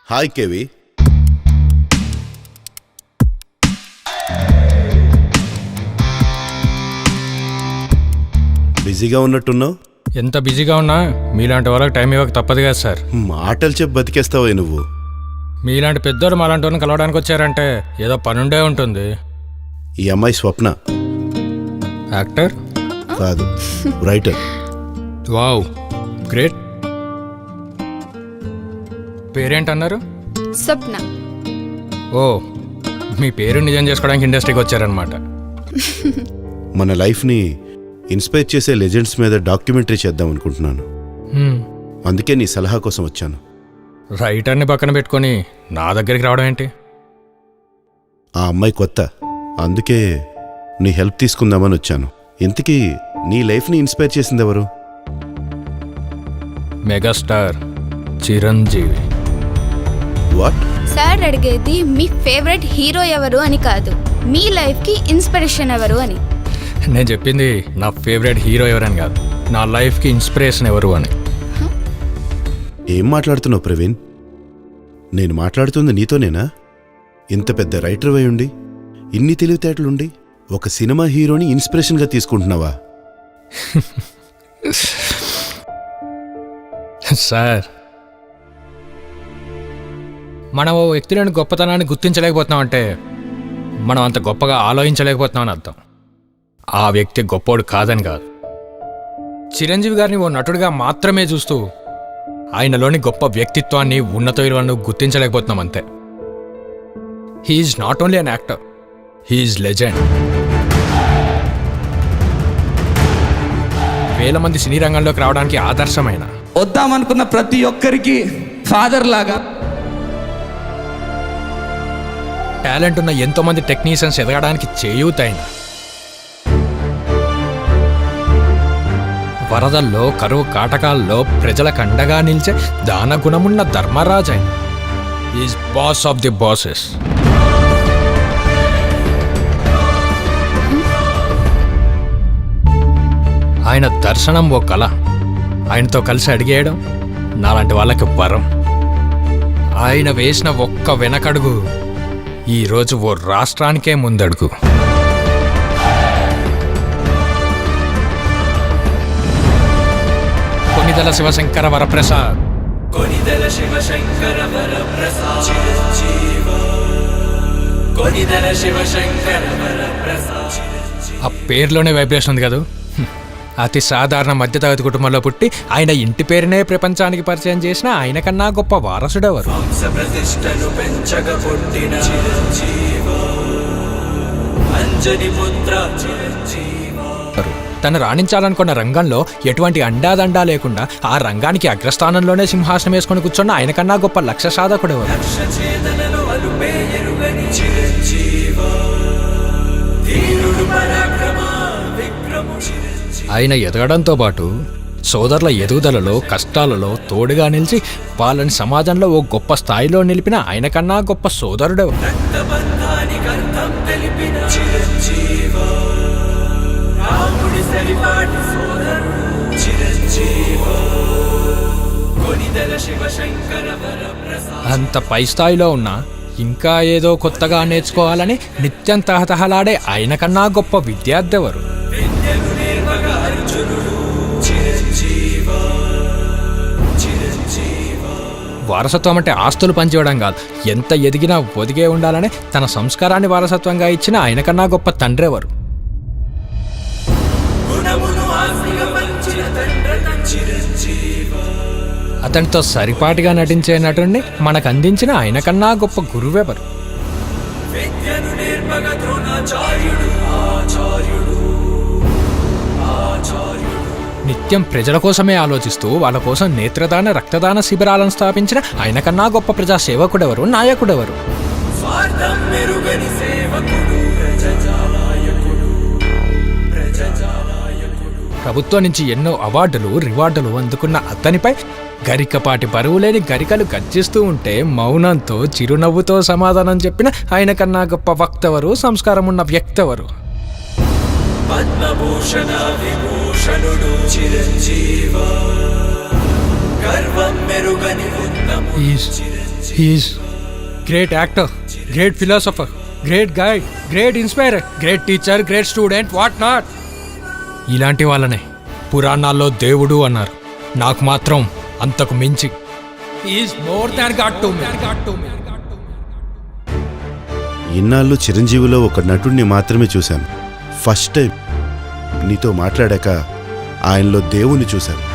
Hi KV. బిజీగా ఉన్నట్టున్నావు. ఎంత బిజీగా ఉన్నా మీలాంటి వాళ్ళకి టైం ఇవ్వక తప్పదు కదా సార్. మాటలు చెప్పి బతికేస్తావే నువ్వు. మీలాంటి పెద్దోళ్ళు మాలాంటి వాళ్ళని కలవడానికి వచ్చారంటే ఏదో పనుండే ఉంటుంది. ఈ అమ్మాయి స్వప్న. యాక్టర్ కాదు, రైటర్. Wow, great. పేరేంటన్నారు? స్వప్న. ఓ, మీ పేరు నిజం చేసుకోవడానికి ఇండస్ట్రీకి వచ్చారనమాట. మన లైఫ్ని ఇన్స్పైర్ చేసే లెజెండ్స్ మీద డాక్యుమెంటరీ చేద్దాం అనుకుంటున్నాను. అందుకే నీ సలహా కోసం వచ్చాను. రైటర్ని పక్కన పెట్టుకొని నా దగ్గరికి రావడం ఏంటి? ఆ అమ్మాయి కొత్త, అందుకే నీ హెల్ప్ తీసుకుందామని వచ్చాను. ఇంతకీ నీ లైఫ్ని ఇన్స్పైర్ చేసింది ఎవరు? మెగాస్టార్ చిరంజీవి. వాట్? సార్ అడిగేది మీ ఫేవరెట్ హీరో ఎవరు అని కాదు, మీ లైఫ్కి ఇన్స్పిరేషన్ ఎవరు అని. నేను చెప్పింది నా ఫేవరెట్ హీరో ఎవరని కాదు, నా లైఫ్కి ఇన్స్పిరేషన్ ఎవరు అని. ఏం మాట్లాడుతున్నావు ప్రవీణ్? నేను మాట్లాడుతుంది నీతోనేనా? ఇంత పెద్ద రైటర్ అయి ఉండి, ఇన్ని తెలివితేటలుండి ఒక సినిమా హీరోని ఇన్స్పిరేషన్గా తీసుకుంటున్నావా? సార్, మనం ఓ వ్యక్తిలోని గొప్పతనాన్ని గుర్తించలేకపోతున్నామంటే మనం అంత గొప్పగా ఆలోచించలేకపోతున్నామని అర్థం. ఆ వ్యక్తి గొప్పోడు కాదని కాదు. చిరంజీవి గారిని ఓ నటుడిగా మాత్రమే చూస్తూ ఆయనలోని గొప్ప వ్యక్తిత్వాన్ని, ఉన్నత విలువలను గుర్తించలేకపోతున్నాం అంతే. He's not only an actor, he's legend. వేల మంది సినీ రంగంలోకి రావడానికి ఆదర్శమైన, వద్దామనుకున్న ప్రతి ఒక్కరికి ఫాదర్ లాగా, టాలెంట్ ఉన్న ఎంతో మంది టెక్నీషియన్స్ ఎదగడానికి చేయూతైన, వరదల్లో, కరువు కాటకాల్లో ప్రజలకు అండగా నిలిచే దాన గుణమున్న ధర్మరాజు అయిన, is boss of the bosses. ఆయన దర్శనం ఓ కళ. ఆయనతో కలిసి అడిగేయడం నాలాంటి వాళ్ళకి వరం. ఆయన వేసిన ఒక్క వెనకడుగు ఈరోజు ఓ రాష్ట్రానికే ముందడుగు. కొనిదెల శివశంకర వరప్రసాద్. కొనిదెల శివశంకర వరప్రసాద్ చిరంజీవ. కొనిదెల శివశంకర వరప్రసాద్. ఆ పేరులోనే వైబ్రేషన్ ఉంది కదా. అతి సాధారణ మధ్యతరగతి కుటుంబంలో పుట్టి ఆయన ఇంటి పేరునే ప్రపంచానికి పరిచయం చేసిన ఆయన కన్నా గొప్ప వారసుడెవరు? ప్రతిష్టను పెంచగ పుట్టిన చిరంజీవ. అంజని పుత్ర చిరంజీవ. తను రాణించాలనుకున్న రంగంలో ఎటువంటి అండాదండా లేకుండా ఆ రంగానికి అగ్రస్థానంలోనే సింహాసనం వేసుకొని కూర్చున్న ఆయన కన్నా గొప్ప లక్ష్య సాధకుడెవరు? లక్షఛేదనలో అలుపే ఎరుగని చిరంజీవ. ధీరుడు పరాక్రమ విక్రము చిరంజీవ. ఆయన ఎదగడంతో పాటు సోదరుల ఎదుగుదలలో, కష్టాలలో తోడుగా నిలిచి వాళ్ళని సమాజంలో ఓ గొప్ప స్థాయిలో నిలిపిన ఆయన కన్నా గొప్ప సోదరుడెవరు? రక్తబంధానికి అర్థం తెలిపిన చిరంజీవ. రాముడి సరిపాటి సోదరుడు చిరంజీవ. కొనిదెల శివశంకర వరప్రసాద్. అంత పై స్థాయిలో ఉన్నా ఇంకా ఏదో కొత్తగా నేర్చుకోవాలని నిత్యం తహతహలాడే ఆయన కన్నా గొప్ప విద్యార్థి ఎవరు? విద్యను నేర్వగా అర్జునుడు చిరంజీవ. చిరంజీవ. వారసత్వం అంటే ఆస్తులు పంచివ్వడం కాదు, ఎంత ఎదిగినా ఒదిగే ఉండాలని తన సంస్కారాన్ని వారసత్వంగా ఇచ్చిన ఆయన కన్నా గొప్ప తండ్రి ఎవరు? గుణమును ఆస్తిగా పంచిన తండ్రి చిరంజీవ. అతనితో సరిపాటిగా నటించే నటుడిని మనకు అందించిన ఆయన కన్నా గొప్ప గురువెవరు? విద్యను నేర్పగా ద్రోణాచార్యుడు ఆచార్యుడు. ఆచార్యుడు. నిత్యం ప్రజల కోసమే ఆలోచిస్తూ వాళ్ళ కోసం నేత్రదాన, రక్తదాన శిబిరాలను స్థాపించిన ఆయన కన్నా గొప్ప ప్రజా సేవకుడెవరు, నాయకుడెవరు? స్వార్థం మెరుగని సేవకుడు ప్రజానాయకుడు. ప్రజానాయకుడు. ప్రభుత్వం నుంచి ఎన్నో అవార్డులు, రివార్డులు అందుకున్న అతనిపై గరికపాటి బరువు లేని గరికలు గర్జిస్తూ ఉంటే మౌనంతో, చిరునవ్వుతో సమాధానం చెప్పిన ఆయన కన్నా గొప్ప వక్తెవరు, సంస్కారం ఉన్న వ్యక్తెవరు? పద్మభూషణ విభూషణుడు చిరంజీవ. గర్వం మెరుగని ఉన్నము he is great actor, great philosopher, great guide, great inspirer, great teacher, great student, what not. ఇలాంటి వాళ్ళనే పురాణాల్లో దేవుడు అన్నారు. నాకు మాత్రం అంతకు మించి is more than god to me. ఇన్నాళ్ళు చిరంజీవిలో ఒక నటుడిని మాత్రమే చూశాను. ఫస్ట్ టైం నీతో మాట్లాడాక ఆయనలో దేవుణ్ణి చూశాను.